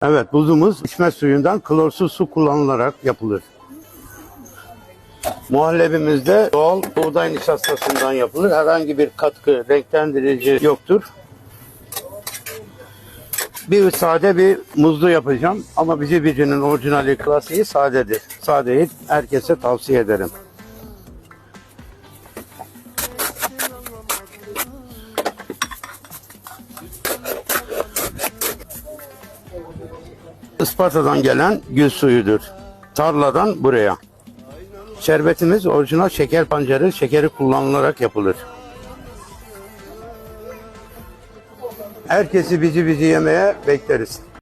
Evet, buzumuz içme suyundan klorsuz su kullanılarak yapılır. Muhallebimiz de doğal buğday nişastasından yapılır. Herhangi bir katkı, renklendirici yoktur. Bir sade bir muzlu yapacağım ama bici bicinin orijinali klasiği sadedir. Sadeyi herkese tavsiye ederim. Isparta'dan gelen gül suyudur. Tarladan buraya. Şerbetimiz orijinal şeker pancarı şekeri kullanılarak yapılır. Herkesi bici bici yemeye bekleriz.